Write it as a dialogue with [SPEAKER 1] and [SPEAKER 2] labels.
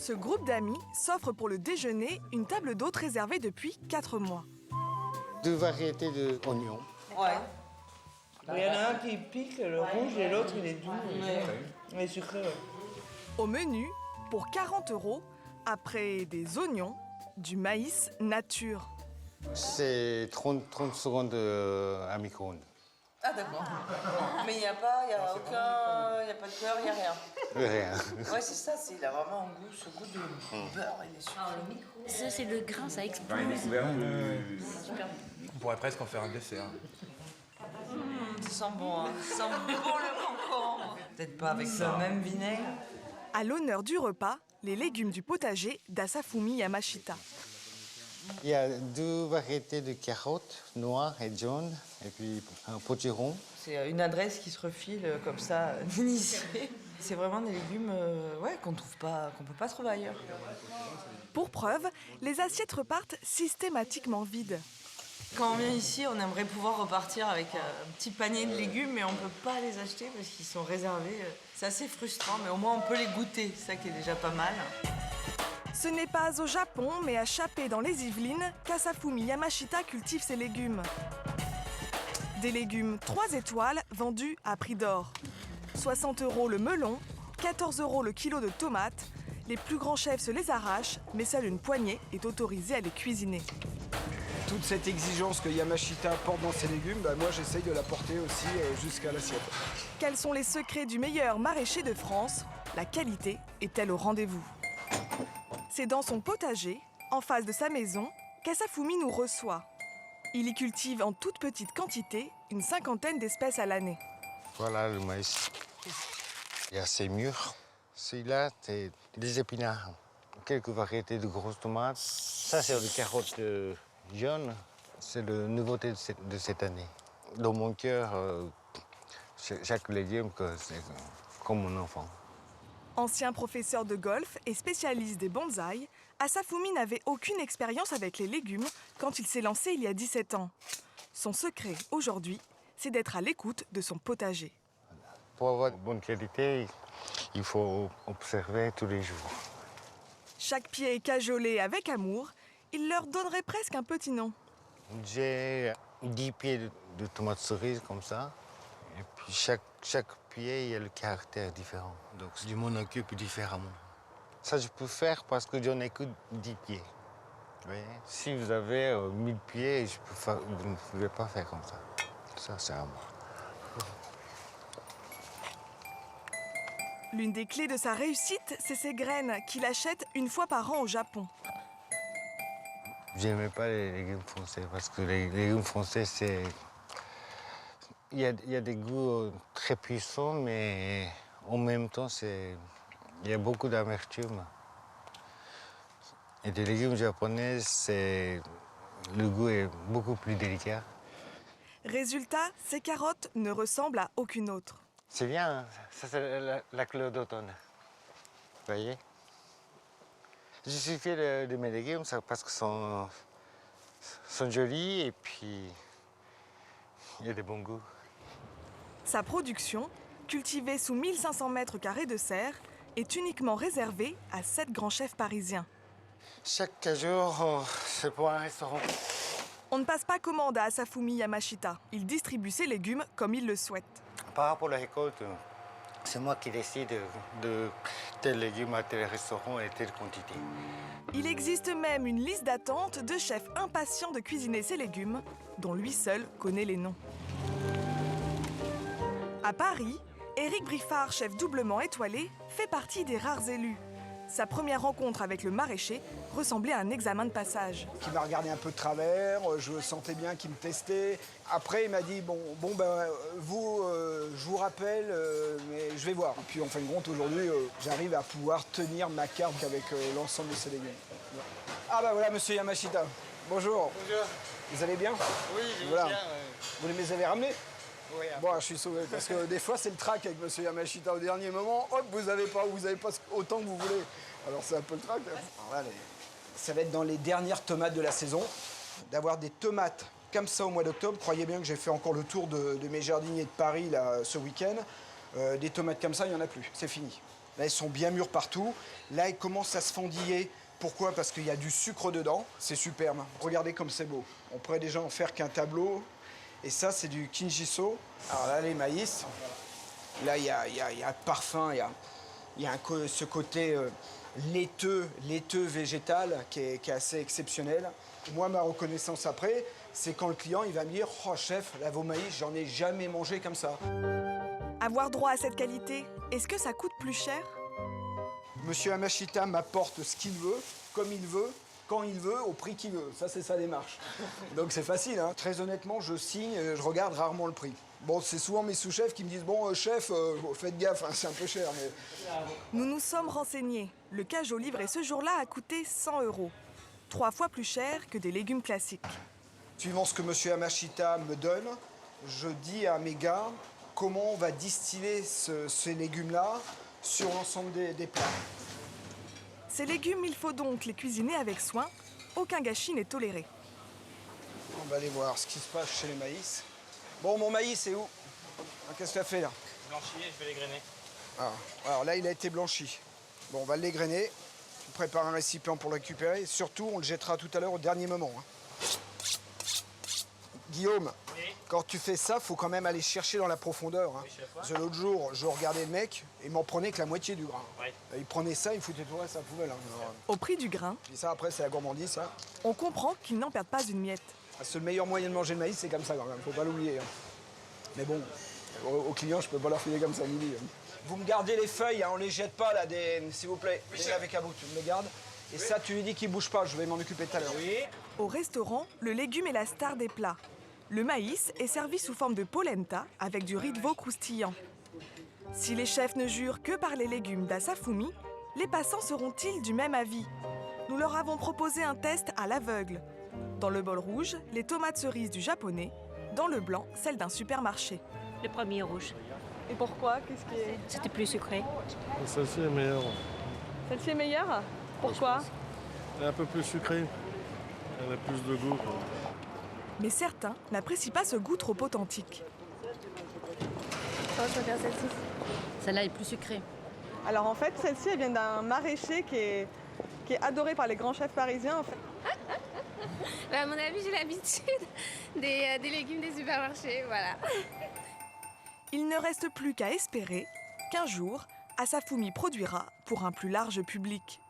[SPEAKER 1] Ce groupe d'amis s'offre pour le déjeuner une table d'hôtes réservée depuis 4 mois.
[SPEAKER 2] 2 variétés d'oignons.
[SPEAKER 3] Ouais. Il y en a un qui pique, le rouge, et l'autre, il est doux. Il est sucré, ouais.
[SPEAKER 1] Au menu, pour 40 €, après des oignons, du maïs nature.
[SPEAKER 2] C'est 30 secondes à micro-ondes.
[SPEAKER 3] Ah, d'accord. Mais il n'y a pas de beurre, il n'y a rien.
[SPEAKER 2] Rien.
[SPEAKER 3] Ouais, c'est ça, il a vraiment un goût, ce goût de beurre, il est super.
[SPEAKER 4] Ça, c'est le grain, ça explose.
[SPEAKER 5] On pourrait presque en faire un dessert.
[SPEAKER 3] Ça sent bon, hein. Ça sent bon le concombre. Peut-être pas avec le même vinaigre.
[SPEAKER 1] À l'honneur du repas, les légumes du potager d'Asafumi Yamashita.
[SPEAKER 2] Il y a 2 variétés de carottes, noires et jaunes, et puis un potiron.
[SPEAKER 3] C'est une adresse qui se refile comme ça, d'initié. C'est vraiment des légumes qu'on peut pas trouver ailleurs.
[SPEAKER 1] Pour preuve, les assiettes repartent systématiquement vides.
[SPEAKER 3] Quand on vient ici, on aimerait pouvoir repartir avec un petit panier de légumes, mais on ne peut pas les acheter parce qu'ils sont réservés. C'est assez frustrant, mais au moins on peut les goûter, c'est ça qui est déjà pas mal.
[SPEAKER 1] Ce n'est pas au Japon, mais à Chapé dans les Yvelines, qu'Asafumi Yamashita cultive ses légumes. Des légumes 3 étoiles vendus à prix d'or. 60 € le melon, 14 € le kilo de tomates. Les plus grands chefs se les arrachent, mais seule une poignée est autorisée à les cuisiner.
[SPEAKER 6] Toute cette exigence que Yamashita porte dans ses légumes, moi j'essaye de la porter aussi jusqu'à l'assiette.
[SPEAKER 1] Quels sont les secrets du meilleur maraîcher de France? La qualité est-elle au rendez-vous? C'est dans son potager, en face de sa maison, qu'Asafumi nous reçoit. Il y cultive en toute petite quantité une 50aine d'espèces à l'année.
[SPEAKER 2] Voilà le maïs. Il y a ces mûres. Celui-là, c'est des épinards. Quelques variétés de grosses tomates. Ça, c'est des carottes jaunes. C'est la nouveauté de cette année. Dans mon cœur, chaque légume, c'est comme mon enfant.
[SPEAKER 1] Ancien professeur de golf et spécialiste des bonsaïs, Asafumi n'avait aucune expérience avec les légumes quand il s'est lancé il y a 17 ans. Son secret aujourd'hui, c'est d'être à l'écoute de son potager.
[SPEAKER 2] Pour avoir de bonne qualité, il faut observer tous les jours.
[SPEAKER 1] Chaque pied est cajolé avec amour, il leur donnerait presque un petit nom.
[SPEAKER 2] J'ai 10 pieds de tomates cerises comme ça. Et puis chaque pied, il y a le caractère différent. Donc je m'en occupe différemment. Ça, je peux faire parce que j'en ai que 10 pieds. Vous voyez? Si vous avez 1000 pieds, vous ne pouvez pas faire comme ça. Ça, c'est à moi.
[SPEAKER 1] L'une des clés de sa réussite, c'est ses graines qu'il achète une fois par an au Japon.
[SPEAKER 2] J'aimais pas les légumes français parce que les légumes français, c'est... Il y a des goûts très puissants, mais en même temps, il y a beaucoup d'amertume. Et des légumes japonais, le goût est beaucoup plus délicat.
[SPEAKER 1] Résultat, ces carottes ne ressemblent à aucune autre.
[SPEAKER 2] C'est bien, hein. Ça c'est la couleur d'automne. Vous voyez? Je suis fier de mes légumes parce qu'ils sont jolis et puis il y a des bons goûts.
[SPEAKER 1] Sa production, cultivée sous 1500 mètres carrés de serre, est uniquement réservée à 7 grands chefs parisiens.
[SPEAKER 2] Chaque jour, c'est pour un restaurant.
[SPEAKER 1] On ne passe pas commande à Asafumi Yamashita. Il distribue ses légumes comme il le souhaite.
[SPEAKER 2] Par rapport à la récolte, c'est moi qui décide de tel légume à tel restaurant et telle quantité.
[SPEAKER 1] Il existe même une liste d'attente de chefs impatients de cuisiner ses légumes, dont lui seul connaît les noms. À Paris, Éric Briffard, chef doublement étoilé, fait partie des rares élus. Sa première rencontre avec le maraîcher ressemblait à un examen de passage.
[SPEAKER 6] Qui m'a regardé un peu de travers, je sentais bien qu'il me testait. Après, il m'a dit, je vous rappelle, mais je vais voir. Et puis, en fin de compte, aujourd'hui, j'arrive à pouvoir tenir ma carte avec l'ensemble de ces légumes. Ah bah voilà, monsieur Yamashita. Bonjour.
[SPEAKER 2] Bonjour.
[SPEAKER 6] Vous allez bien?
[SPEAKER 2] Oui, je
[SPEAKER 6] Voilà.
[SPEAKER 2] bien.
[SPEAKER 6] Vous les avez ramenés?
[SPEAKER 2] Oui,
[SPEAKER 6] Bon, je suis sauvé, parce que des fois, c'est le trac avec monsieur Yamashita. Au dernier moment, hop, vous avez pas autant que vous voulez. Alors, c'est un peu le trac. Hein. Alors là, ça va être dans les dernières tomates de la saison. D'avoir des tomates comme ça au mois d'octobre. Croyez bien que j'ai fait encore le tour de mes jardiniers de Paris là, ce week-end. Des tomates comme ça, il n'y en a plus, c'est fini. Là, elles sont bien mûres partout. Là, elles commencent à se fendiller. Pourquoi? Parce qu'il y a du sucre dedans. C'est superbe. Regardez comme c'est beau. On pourrait déjà en faire qu'un tableau. Et ça, c'est du kinjiso. Alors là, les maïs. Là, il y a un parfum, il y a ce côté laiteux végétal qui est assez exceptionnel. Moi, ma reconnaissance après, c'est quand le client il va me dire « Oh chef, là, vos maïs, j'en ai jamais mangé comme ça ».
[SPEAKER 1] Avoir droit à cette qualité, est-ce que ça coûte plus cher?
[SPEAKER 6] Monsieur Amashita m'apporte ce qu'il veut, comme il veut, quand il veut, au prix qu'il veut. Ça, c'est sa démarche. Donc c'est facile, hein. Très honnêtement, je signe, je regarde rarement le prix. Bon, c'est souvent mes sous-chefs qui me disent « Bon, chef, faites gaffe, hein, c'est un peu cher. » mais...
[SPEAKER 1] Nous nous sommes renseignés. Le cajot livré ce jour-là a coûté 100 €. 3 fois plus cher que des légumes classiques.
[SPEAKER 6] Suivant ce que monsieur Amashita me donne, je dis à mes gars comment on va distiller ces légumes-là sur l'ensemble des plats.
[SPEAKER 1] Ces légumes, il faut donc les cuisiner avec soin. Aucun gâchis n'est toléré.
[SPEAKER 6] On va aller voir ce qui se passe chez les maïs. Bon, mon maïs, c'est où? Qu'est-ce que tu as fait là?
[SPEAKER 5] Blanchi et je vais l'égrainer.
[SPEAKER 6] Alors là, il a été blanchi. Bon, on va l'égrainer. On prépare un récipient pour le récupérer. Et surtout, on le jettera tout à l'heure au dernier moment. Guillaume,
[SPEAKER 5] Oui.
[SPEAKER 6] quand tu fais ça, il faut quand même aller chercher dans la profondeur.
[SPEAKER 5] Oui, chef.
[SPEAKER 6] Parce que l'autre jour, je regardais le mec, il m'en prenait que la moitié du grain.
[SPEAKER 5] Ouais.
[SPEAKER 6] Il prenait ça, il foutait tout le reste à la poubelle. Alors,
[SPEAKER 1] Au prix du grain,
[SPEAKER 6] puis ça, après, c'est la gourmandise, ça.
[SPEAKER 1] on comprend qu'ils n'en perdent pas une miette.
[SPEAKER 6] C'est le meilleur moyen de manger le maïs, c'est comme ça quand même, faut pas l'oublier. Mais bon, aux clients, je peux pas leur filer comme ça à midi. Vous me gardez les feuilles, hein, on les jette pas là, s'il vous plaît. Oui, avec un bout, tu me les gardes. Et ça, tu lui dis qu'il bouge pas, je vais m'en occuper tout à l'heure.
[SPEAKER 5] Oui.
[SPEAKER 1] Au restaurant, le légume est la star des plats. Le maïs est servi sous forme de polenta avec du riz de veau croustillant. Si les chefs ne jurent que par les légumes d'Asafumi, les passants seront-ils du même avis? Nous leur avons proposé un test à l'aveugle. Dans le bol rouge, les tomates cerises du japonais. Dans le blanc, celles d'un supermarché.
[SPEAKER 4] Le premier rouge.
[SPEAKER 1] Et pourquoi? Qu'est-ce qui est...
[SPEAKER 4] C'était plus sucré.
[SPEAKER 7] Celle-ci est meilleure.
[SPEAKER 1] Celle-ci est meilleure? Pourquoi?
[SPEAKER 7] Elle est un peu plus sucrée. Elle a plus de goût.
[SPEAKER 1] Mais certains n'apprécient pas ce goût trop authentique.
[SPEAKER 4] Celle-là est plus sucrée.
[SPEAKER 8] Alors en fait, celle-ci, elle vient d'un maraîcher qui est adoré par les grands chefs parisiens. En fait.
[SPEAKER 9] À mon avis, j'ai l'habitude des légumes des supermarchés, voilà.
[SPEAKER 1] Il ne reste plus qu'à espérer qu'un jour, Asafumi produira pour un plus large public.